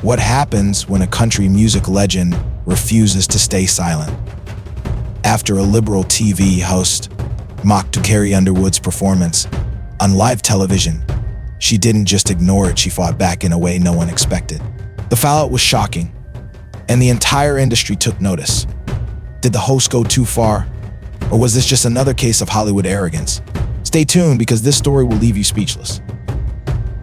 What happens when a country music legend refuses to stay silent? After a liberal TV host mocked Carrie Underwood's performance on live television, she didn't just ignore it, she fought back in a way no one expected. The fallout was shocking, and the entire industry took notice. Did the host go too far? Or was this just another case of Hollywood arrogance? Stay tuned, because this story will leave you speechless.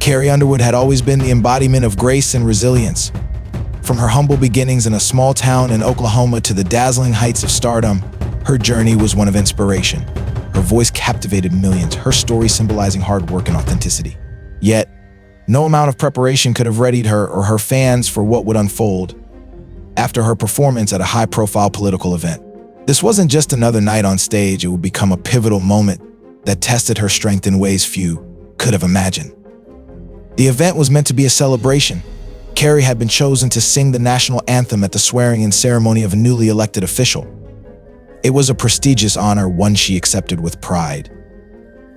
Carrie Underwood had always been the embodiment of grace and resilience. From her humble beginnings in a small town in Oklahoma to the dazzling heights of stardom, her journey was one of inspiration. Her voice captivated millions, her story symbolizing hard work and authenticity. Yet, no amount of preparation could have readied her or her fans for what would unfold after her performance at a high-profile political event. This wasn't just another night on stage, it would become a pivotal moment that tested her strength in ways few could have imagined. The event was meant to be a celebration. Carrie had been chosen to sing the national anthem at the swearing-in ceremony of a newly elected official. It was a prestigious honor, one she accepted with pride.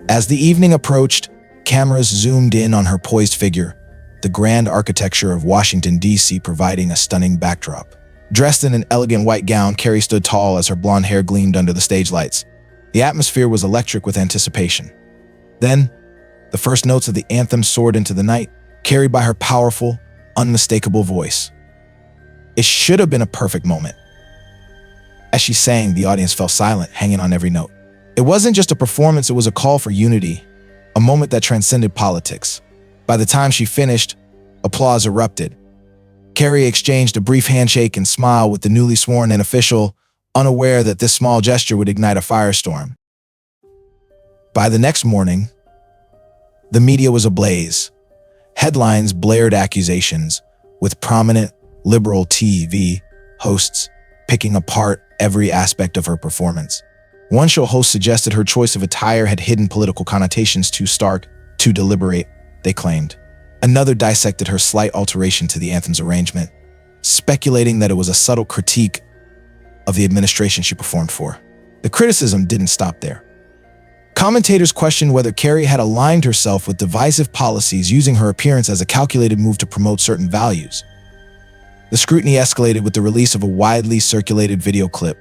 As the evening approached, cameras zoomed in on her poised figure, the grand architecture of Washington, D.C. providing a stunning backdrop. Dressed in an elegant white gown, Carrie stood tall as her blonde hair gleamed under the stage lights. The atmosphere was electric with anticipation. Then, the first notes of the anthem soared into the night, carried by her powerful, unmistakable voice. It should have been a perfect moment. As she sang, the audience fell silent, hanging on every note. It wasn't just a performance, it was a call for unity, a moment that transcended politics. By the time she finished, applause erupted. Carrie exchanged a brief handshake and smile with the newly sworn-in official, unaware that this small gesture would ignite a firestorm. By the next morning, the media was ablaze. Headlines blared accusations, with prominent liberal TV hosts picking apart every aspect of her performance. One show host suggested her choice of attire had hidden political connotations too stark, too deliberate, they claimed. Another dissected her slight alteration to the anthem's arrangement, speculating that it was a subtle critique of the administration she performed for. The criticism didn't stop there. Commentators questioned whether Carrie had aligned herself with divisive policies, using her appearance as a calculated move to promote certain values. The scrutiny escalated with the release of a widely circulated video clip.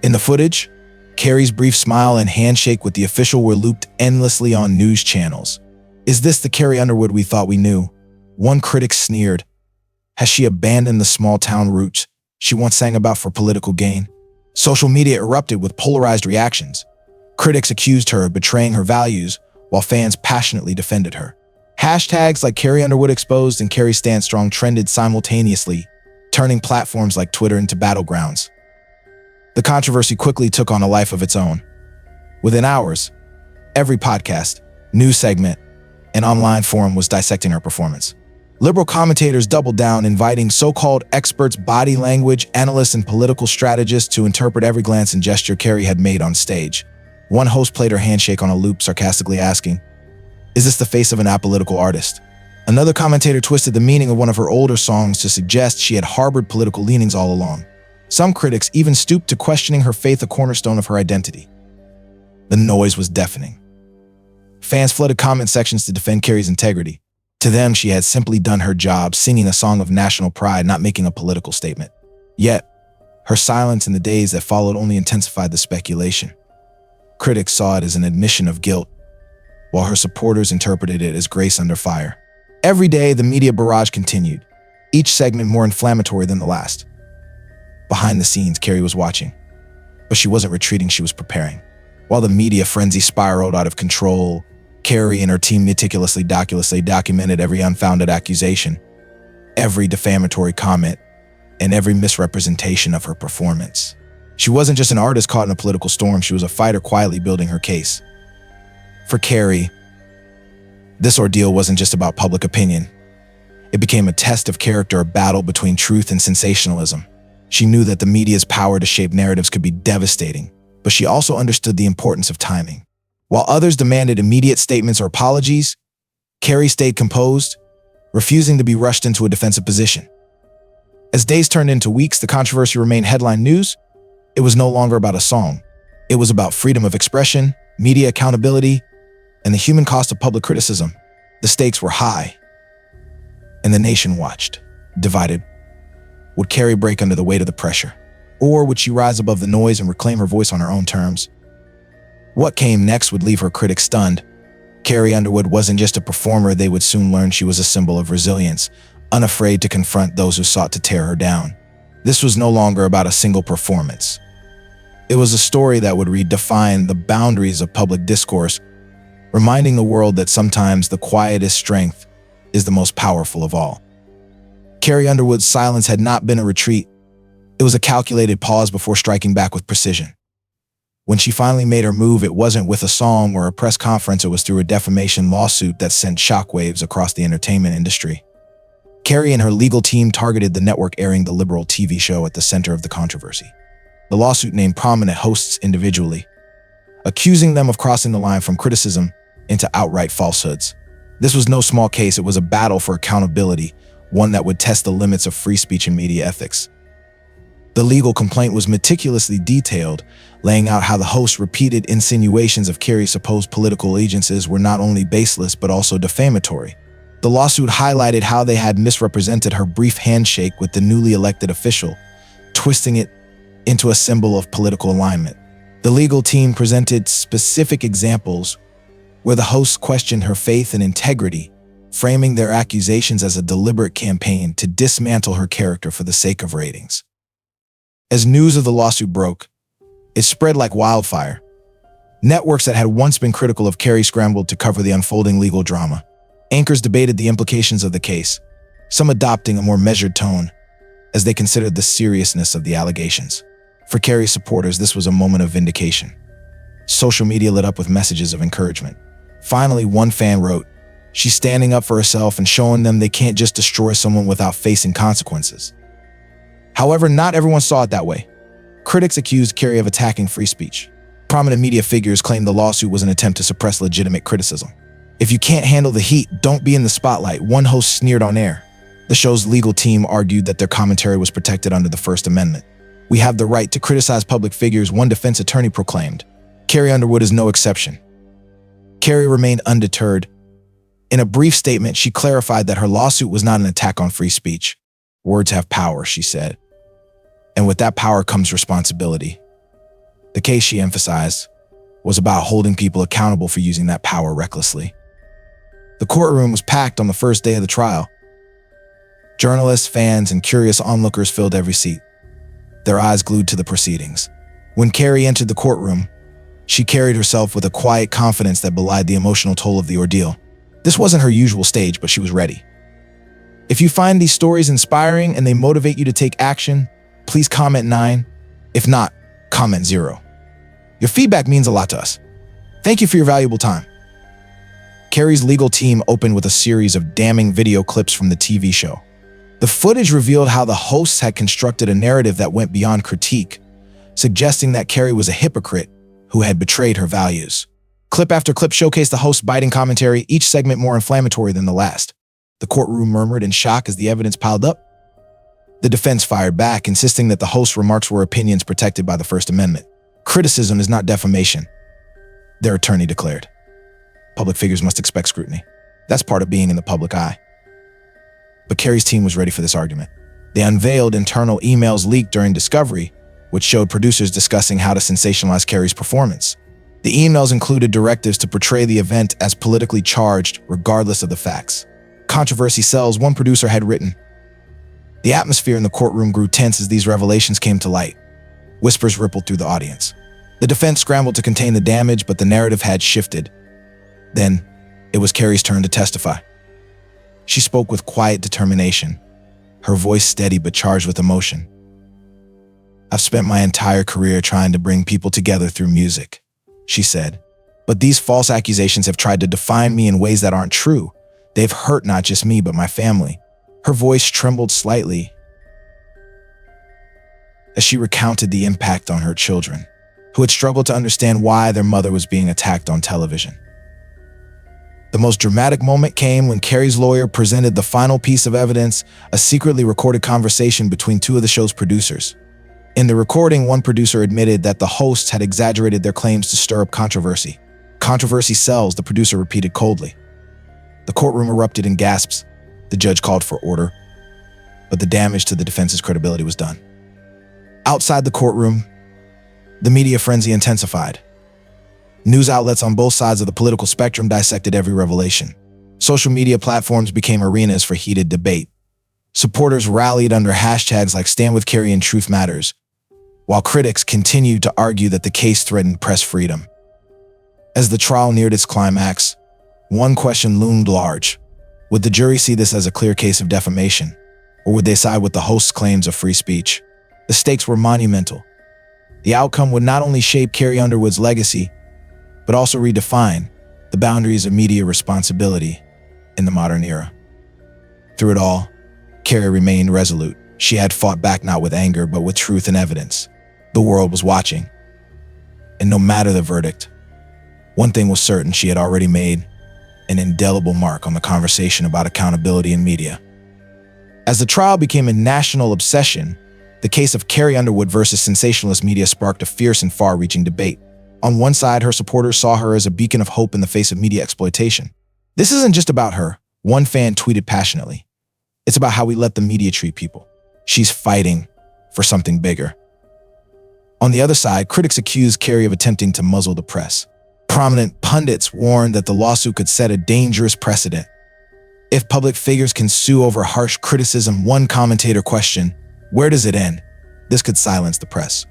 In the footage, Carrie's brief smile and handshake with the official were looped endlessly on news channels. Is this the Carrie Underwood we thought we knew? One critic sneered. Has she abandoned the small-town roots she once sang about for political gain? Social media erupted with polarized reactions. Critics accused her of betraying her values, while fans passionately defended her. Hashtags like Carrie Underwood Exposed and Carrie Stand Strong trended simultaneously, turning platforms like Twitter into battlegrounds. The controversy quickly took on a life of its own. Within hours, every podcast, news segment, and online forum was dissecting her performance. Liberal commentators doubled down, inviting so-called experts, body language analysts, and political strategists to interpret every glance and gesture Carrie had made on stage. One host played her handshake on a loop, sarcastically asking, "Is this the face of an apolitical artist?" Another commentator twisted the meaning of one of her older songs to suggest she had harbored political leanings all along. Some critics even stooped to questioning her faith, a cornerstone of her identity. The noise was deafening. Fans flooded comment sections to defend Carrie's integrity. To them, she had simply done her job, singing a song of national pride, not making a political statement. Yet, her silence in the days that followed only intensified the speculation. Critics saw it as an admission of guilt, while her supporters interpreted it as grace under fire. Every day, the media barrage continued, each segment more inflammatory than the last. Behind the scenes, Carrie was watching, but she wasn't retreating, she was preparing. While the media frenzy spiraled out of control, Carrie and her team meticulously documented every unfounded accusation, every defamatory comment, and every misrepresentation of her performance. She wasn't just an artist caught in a political storm, she was a fighter quietly building her case. For Carrie, this ordeal wasn't just about public opinion. It became a test of character, a battle between truth and sensationalism. She knew that the media's power to shape narratives could be devastating, but she also understood the importance of timing. While others demanded immediate statements or apologies, Carrie stayed composed, refusing to be rushed into a defensive position. As days turned into weeks, the controversy remained headline news. It was no longer about a song. It was about freedom of expression, media accountability, and the human cost of public criticism. The stakes were high, and the nation watched. divided. Would Carrie break under the weight of the pressure? Or would she rise above the noise and reclaim her voice on her own terms? What came next would leave her critics stunned. Carrie Underwood wasn't just a performer, they would soon learn she was a symbol of resilience, unafraid to confront those who sought to tear her down. This was no longer about a single performance. It was a story that would redefine the boundaries of public discourse, reminding the world that sometimes the quietest strength is the most powerful of all. Carrie Underwood's silence had not been a retreat. It was a calculated pause before striking back with precision. When she finally made her move, it wasn't with a song or a press conference, it was through a defamation lawsuit that sent shockwaves across the entertainment industry. Carrie and her legal team targeted the network airing the liberal TV show at the center of the controversy. The lawsuit named prominent hosts individually, accusing them of crossing the line from criticism into outright falsehoods. This was no small case, it was a battle for accountability, one that would test the limits of free speech and media ethics. The legal complaint was meticulously detailed, laying out how the host's repeated insinuations of Carrie's supposed political allegiances were not only baseless but also defamatory. The lawsuit highlighted how they had misrepresented her brief handshake with the newly elected official, twisting it into a symbol of political alignment. The legal team presented specific examples where the hosts questioned her faith and integrity, framing their accusations as a deliberate campaign to dismantle her character for the sake of ratings. As news of the lawsuit broke, it spread like wildfire. Networks that had once been critical of Carrie scrambled to cover the unfolding legal drama. Anchors debated the implications of the case, some adopting a more measured tone as they considered the seriousness of the allegations. For Carrie's supporters, this was a moment of vindication. Social media lit up with messages of encouragement. Finally, one fan wrote, "She's standing up for herself and showing them they can't just destroy someone without facing consequences." However, not everyone saw it that way. Critics accused Carrie of attacking free speech. Prominent media figures claimed the lawsuit was an attempt to suppress legitimate criticism. "If you can't handle the heat, don't be in the spotlight," one host sneered on air. The show's legal team argued that their commentary was protected under the First Amendment. "We have the right to criticize public figures," one defense attorney proclaimed. Carrie Underwood is no exception. Carrie remained undeterred. In a brief statement, she clarified that her lawsuit was not an attack on free speech. "Words have power," she said. "And with that power comes responsibility." The case, she emphasized, was about holding people accountable for using that power recklessly. The courtroom was packed on the first day of the trial. Journalists, fans, and curious onlookers filled every seat, their eyes glued to the proceedings. When Carrie entered the courtroom, she carried herself with a quiet confidence that belied the emotional toll of the ordeal. This wasn't her usual stage, but she was ready. If you find these stories inspiring and they motivate you to take action, please comment 9. If not, comment 0. Your feedback means a lot to us. Thank you for your valuable time. Carrie's legal team opened with a series of damning video clips from the TV show. The footage revealed how the hosts had constructed a narrative that went beyond critique, suggesting that Carrie was a hypocrite who had betrayed her values. Clip after clip showcased the host's biting commentary, each segment more inflammatory than the last. The courtroom murmured in shock as the evidence piled up. The defense fired back, insisting that the host's remarks were opinions protected by the First Amendment. "Criticism is not defamation," their attorney declared. "Public figures must expect scrutiny. That's part of being in the public eye." But Carrie's team was ready for this argument. They unveiled internal emails leaked during discovery, which showed producers discussing how to sensationalize Carrie's performance. The emails included directives to portray the event as politically charged, regardless of the facts. "Controversy sells," one producer had written. The atmosphere in the courtroom grew tense as these revelations came to light. Whispers rippled through the audience. The defense scrambled to contain the damage, but the narrative had shifted. Then, it was Carrie's turn to testify. She spoke with quiet determination, her voice steady but charged with emotion. "I've spent my entire career trying to bring people together through music," she said. "But these false accusations have tried to define me in ways that aren't true. They've hurt not just me, but my family." Her voice trembled slightly as she recounted the impact on her children, who had struggled to understand why their mother was being attacked on television. The most dramatic moment came when Carrie's lawyer presented the final piece of evidence, a secretly recorded conversation between two of the show's producers. In the recording, one producer admitted that the hosts had exaggerated their claims to stir up controversy. "Controversy sells," the producer repeated coldly. The courtroom erupted in gasps. The judge called for order. the damage to the defense's credibility was done. Outside the courtroom, the media frenzy intensified. News outlets on both sides of the political spectrum dissected every revelation. Social media platforms became arenas for heated debate. Supporters rallied under hashtags like Stand With Carrie and Truth Matters, while critics continued to argue that the case threatened press freedom. As the trial neared its climax, one question loomed large. Would the jury see this as a clear case of defamation, or would they side with the host's claims of free speech? The stakes were monumental. The outcome would not only shape Carrie Underwood's legacy, but also redefine the boundaries of media responsibility in the modern era. Through it all, Carrie remained resolute. She had fought back not with anger, but with truth and evidence. The world was watching. And no matter the verdict, one thing was certain: she had already made an indelible mark on the conversation about accountability in media. As the trial became a national obsession, the case of Carrie Underwood versus sensationalist media sparked a fierce and far-reaching debate. On one side, her supporters saw her as a beacon of hope in the face of media exploitation. This isn't just about her, one fan tweeted passionately. It's about how we let the media treat people. She's fighting for something bigger. On the other side, critics accused Carrie of attempting to muzzle the press. Prominent pundits warned that the lawsuit could set a dangerous precedent. If public figures can sue over harsh criticism, one commentator questioned, where does it end? This could silence the press.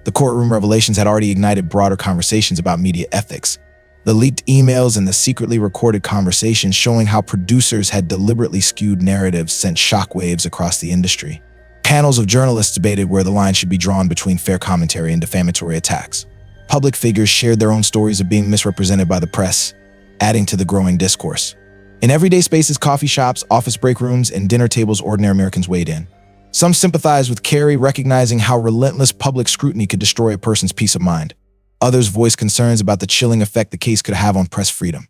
The courtroom revelations had already ignited broader conversations about media ethics. The leaked emails and the secretly recorded conversations showing how producers had deliberately skewed narratives sent shockwaves across the industry. Panels of journalists debated where the line should be drawn between fair commentary and defamatory attacks. Public figures shared their own stories of being misrepresented by the press, adding to the growing discourse. In everyday spaces, coffee shops, office break rooms, and dinner tables, ordinary Americans weighed in. Some sympathized with Carrie, recognizing how relentless public scrutiny could destroy a person's peace of mind. Others voiced concerns about the chilling effect the case could have on press freedom.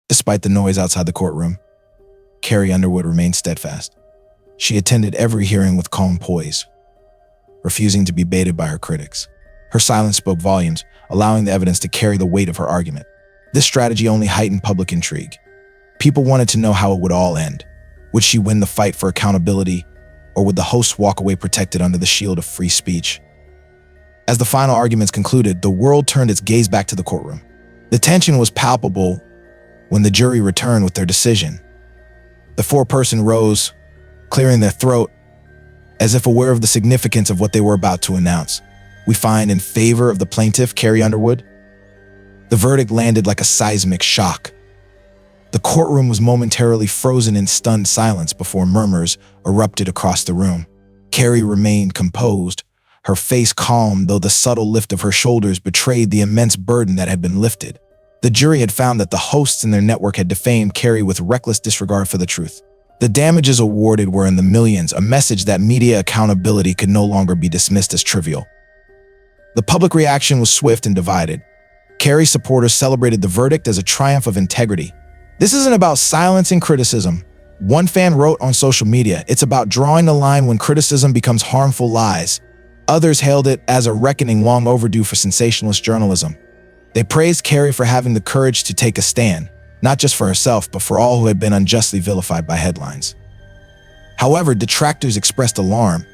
Despite the noise outside the courtroom, Carrie Underwood remained steadfast. She attended every hearing with calm poise, refusing to be baited by her critics. Her silence spoke volumes, allowing the evidence to carry the weight of her argument. This strategy only heightened public intrigue. People wanted to know how it would all end. Would she win the fight for accountability, or would the host walk away protected under the shield of free speech? As the final arguments concluded, the world turned its gaze back to the courtroom. The tension was palpable when the jury returned with their decision. The foreperson rose, clearing their throat, as if aware of the significance of what they were about to announce. We find in favor of the plaintiff, Carrie Underwood. The verdict landed like a seismic shock. The courtroom was momentarily frozen in stunned silence before murmurs erupted across the room. Carrie remained composed, her face calm, though the subtle lift of her shoulders betrayed the immense burden that had been lifted. The jury had found that the hosts and their network had defamed Carrie with reckless disregard for the truth. The damages awarded were in the millions, a message that media accountability could no longer be dismissed as trivial. The public reaction was swift and divided. Carrie supporters celebrated the verdict as a triumph of integrity. This isn't about silencing criticism. One fan wrote on social media, it's about drawing the line when criticism becomes harmful lies. Others hailed it as a reckoning long overdue for sensationalist journalism. They praised Carrie for having the courage to take a stand, not just for herself, but for all who had been unjustly vilified by headlines. However, detractors expressed alarm.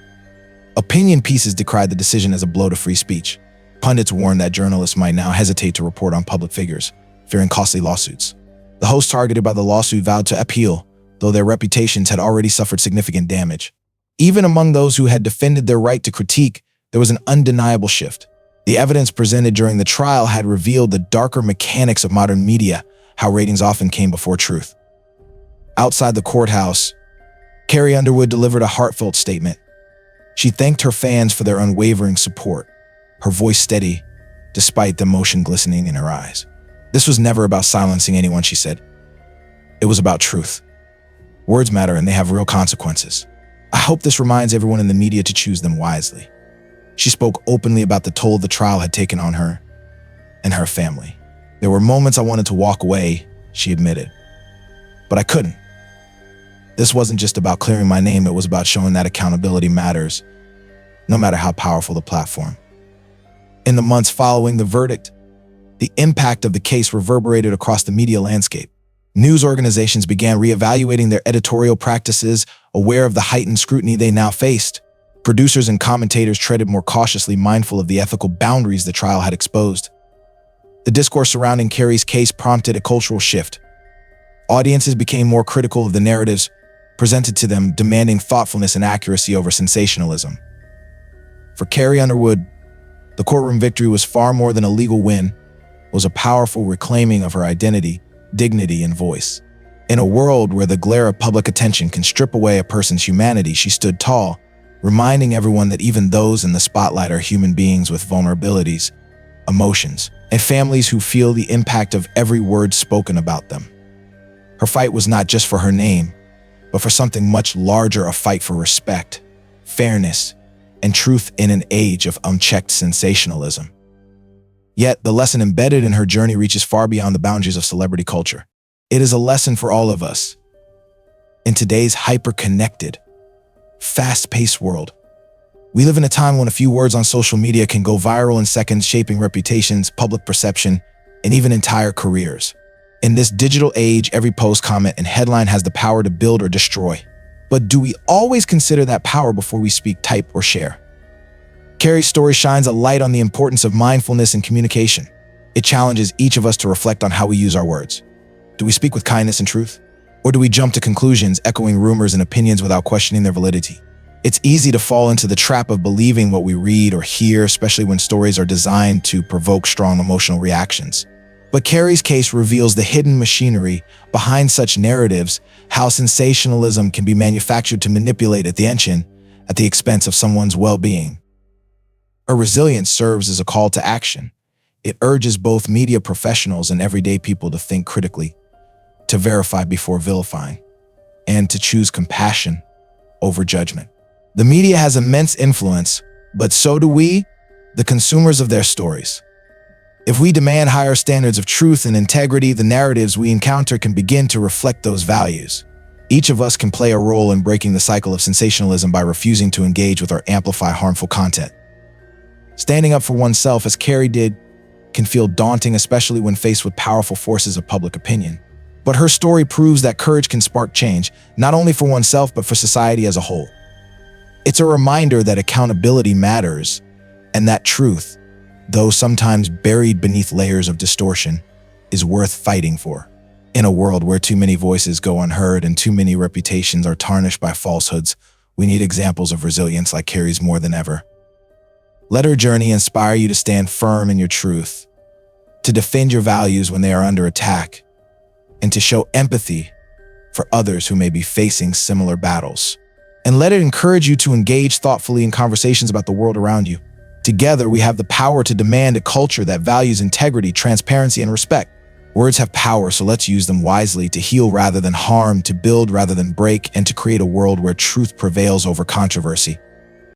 Opinion pieces decried the decision as a blow to free speech. Pundits warned that journalists might now hesitate to report on public figures, fearing costly lawsuits. The hosts targeted by the lawsuit vowed to appeal, though their reputations had already suffered significant damage. Even among those who had defended their right to critique, there was an undeniable shift. The evidence presented during the trial had revealed the darker mechanics of modern media, how ratings often came before truth. Outside the courthouse, Carrie Underwood delivered a heartfelt statement. She thanked her fans for their unwavering support, her voice steady, despite the emotion glistening in her eyes. This was never about silencing anyone, she said. It was about truth. Words matter and they have real consequences. I hope this reminds everyone in the media to choose them wisely. She spoke openly about the toll the trial had taken on her and her family. There were moments I wanted to walk away, she admitted, but I couldn't. This wasn't just about clearing my name, it was about showing that accountability matters, no matter how powerful the platform. In the months following the verdict, the impact of the case reverberated across the media landscape. News organizations began reevaluating their editorial practices, aware of the heightened scrutiny they now faced. Producers and commentators treaded more cautiously, mindful of the ethical boundaries the trial had exposed. The discourse surrounding Carrie's case prompted a cultural shift. Audiences became more critical of the narratives presented to them, demanding thoughtfulness and accuracy over sensationalism. For Carrie Underwood, the courtroom victory was far more than a legal win. It was a powerful reclaiming of her identity, dignity, and voice. In a world where the glare of public attention can strip away a person's humanity, she stood tall, reminding everyone that even those in the spotlight are human beings with vulnerabilities, emotions, and families who feel the impact of every word spoken about them. Her fight was not just for her name, but for something much larger, a fight for respect, fairness, and truth in an age of unchecked sensationalism. Yet, the lesson embedded in her journey reaches far beyond the boundaries of celebrity culture. It is a lesson for all of us. In today's hyper-connected, fast-paced world, we live in a time when a few words on social media can go viral in seconds, shaping reputations, public perception, and even entire careers. In this digital age, every post, comment, and headline has the power to build or destroy. But do we always consider that power before we speak, type, or share? Carrie's story shines a light on the importance of mindfulness in communication. It challenges each of us to reflect on how we use our words. Do we speak with kindness and truth? Or do we jump to conclusions, echoing rumors and opinions without questioning their validity? It's easy to fall into the trap of believing what we read or hear, especially when stories are designed to provoke strong emotional reactions. But Carrie's case reveals the hidden machinery behind such narratives, how sensationalism can be manufactured to manipulate attention at the expense of someone's well-being. Her resilience serves as a call to action. It urges both media professionals and everyday people to think critically, to verify before vilifying, and to choose compassion over judgment. The media has immense influence, but so do we, the consumers of their stories. If we demand higher standards of truth and integrity, the narratives we encounter can begin to reflect those values. Each of us can play a role in breaking the cycle of sensationalism by refusing to engage with or amplify harmful content. Standing up for oneself, as Carrie did, can feel daunting, especially when faced with powerful forces of public opinion. But her story proves that courage can spark change, not only for oneself, but for society as a whole. It's a reminder that accountability matters, and that truth, though sometimes buried beneath layers of distortion, is worth fighting for. In a world where too many voices go unheard and too many reputations are tarnished by falsehoods, we need examples of resilience like Carrie's more than ever. Let her journey inspire you to stand firm in your truth, to defend your values when they are under attack, and to show empathy for others who may be facing similar battles. And let it encourage you to engage thoughtfully in conversations about the world around you. Together, we have the power to demand a culture that values integrity, transparency, and respect. Words have power, so let's use them wisely to heal rather than harm, to build rather than break, and to create a world where truth prevails over controversy.